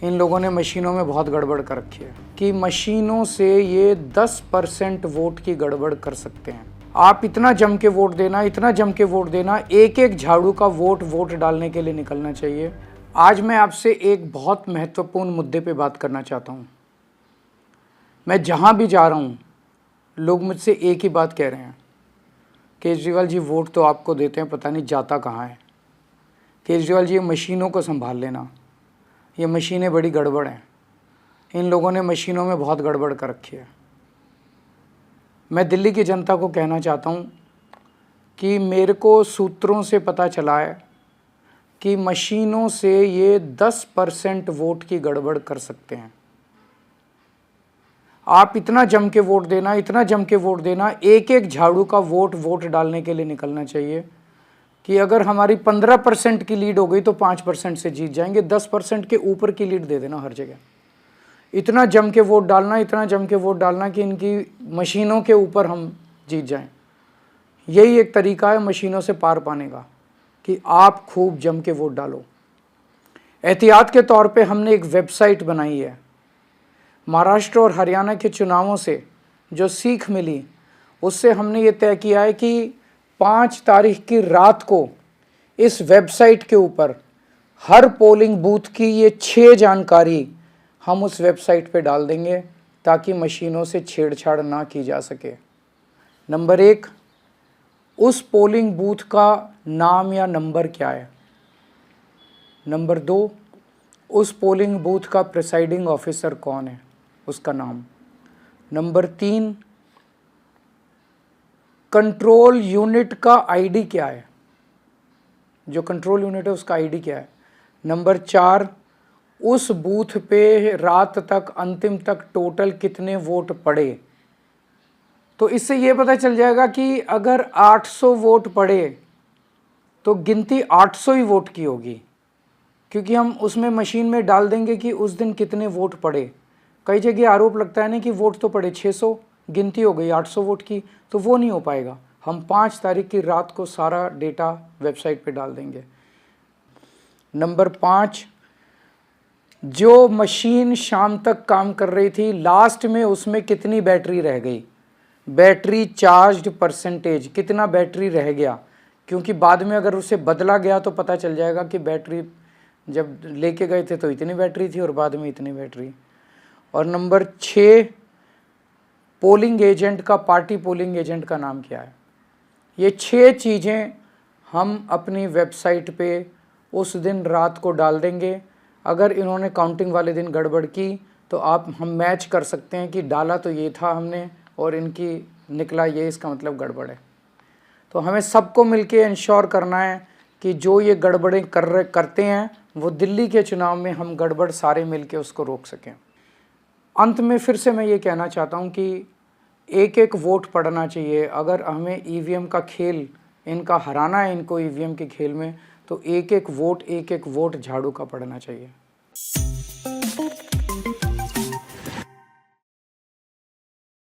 इन लोगों ने मशीनों में बहुत गड़बड़ कर रखी है कि मशीनों से ये 10% वोट की गड़बड़ कर सकते हैं। आप इतना जम के वोट देना, इतना जम के वोट देना, एक एक झाड़ू का वोट डालने के लिए निकलना चाहिए। आज मैं आपसे एक बहुत महत्वपूर्ण मुद्दे पे बात करना चाहता हूँ। मैं जहाँ भी जा रहा हूँ लोग मुझसे एक ही बात कह रहे हैं, केजरीवाल जी वोट तो आपको देते हैं, पता नहीं जाता कहाँ है। केजरीवाल जी ये मशीनों को संभाल लेना, ये मशीनें बड़ी गड़बड़ हैं, इन लोगों ने मशीनों में बहुत गड़बड़ कर रखी है। मैं दिल्ली की जनता को कहना चाहता हूँ कि मेरे को सूत्रों से पता चला है कि मशीनों से ये 10% वोट की गड़बड़ कर सकते हैं। आप इतना जम के वोट देना, इतना जम के वोट देना, एक एक झाड़ू का वोट डालने के लिए निकलना चाहिए कि अगर हमारी 15% की लीड हो गई तो 5% से जीत जाएंगे। 10% के ऊपर की लीड दे देना हर जगह। इतना जम के वोट डालना, इतना जम के वोट डालना कि इनकी मशीनों के ऊपर हम जीत जाएं। यही एक तरीका है मशीनों से पार पाने का कि आप खूब जम के वोट डालो। एहतियात के तौर पे हमने एक वेबसाइट बनाई है। महाराष्ट्र और हरियाणा के चुनावों से जो सीख मिली उससे हमने ये तय किया है कि 5 तारीख की रात को इस वेबसाइट के ऊपर हर पोलिंग बूथ की ये 6 जानकारी हम उस वेबसाइट पे डाल देंगे ताकि मशीनों से छेड़छाड़ ना की जा सके। नंबर 1, उस पोलिंग बूथ का नाम या नंबर क्या है। नंबर 2, उस पोलिंग बूथ का प्रिसाइडिंग ऑफिसर कौन है, उसका नाम। नंबर 3, कंट्रोल यूनिट का आईडी क्या है, जो कंट्रोल यूनिट है उसका आईडी क्या है। नंबर 4, उस बूथ पे रात तक, अंतिम तक टोटल कितने वोट पड़े। तो इससे ये पता चल जाएगा कि अगर 800 वोट पड़े तो गिनती 800 ही वोट की होगी, क्योंकि हम उसमें मशीन में डाल देंगे कि उस दिन कितने वोट पड़े। कई जगह आरोप लगता है ना कि वोट तो पड़े 600, गिनती हो गई 800 वोट की, तो वो नहीं हो पाएगा। हम 5 तारीख की रात को सारा डेटा वेबसाइट पे डाल देंगे। नंबर 5, जो मशीन शाम तक काम कर रही थी, लास्ट में उसमें कितनी बैटरी रह गई, बैटरी चार्ज्ड परसेंटेज, कितना बैटरी रह गया, क्योंकि बाद में अगर उसे बदला गया तो पता चल जाएगा कि बैटरी जब लेके गए थे तो इतनी बैटरी थी और बाद में इतनी बैटरी। और नंबर 6, पोलिंग एजेंट का, पार्टी पोलिंग एजेंट का नाम क्या है। ये 6 चीज़ें हम अपनी वेबसाइट पे उस दिन रात को डाल देंगे। अगर इन्होंने काउंटिंग वाले दिन गड़बड़ की तो हम मैच कर सकते हैं कि डाला तो ये था हमने और इनकी निकला ये, इसका मतलब गड़बड़ है। तो हमें सबको मिलके इंश्योर करना है कि जो ये गड़बड़ें करते हैं वो दिल्ली के चुनाव में हम गड़बड़ सारे मिलके उसको रोक सकें। अंत में फिर से मैं ये कहना चाहता हूँ कि एक एक वोट पड़ना चाहिए। अगर हमें ईवीएम का खेल, इनका हराना है इनको ईवीएम के खेल में, तो एक एक वोट झाड़ू का पड़ना चाहिए।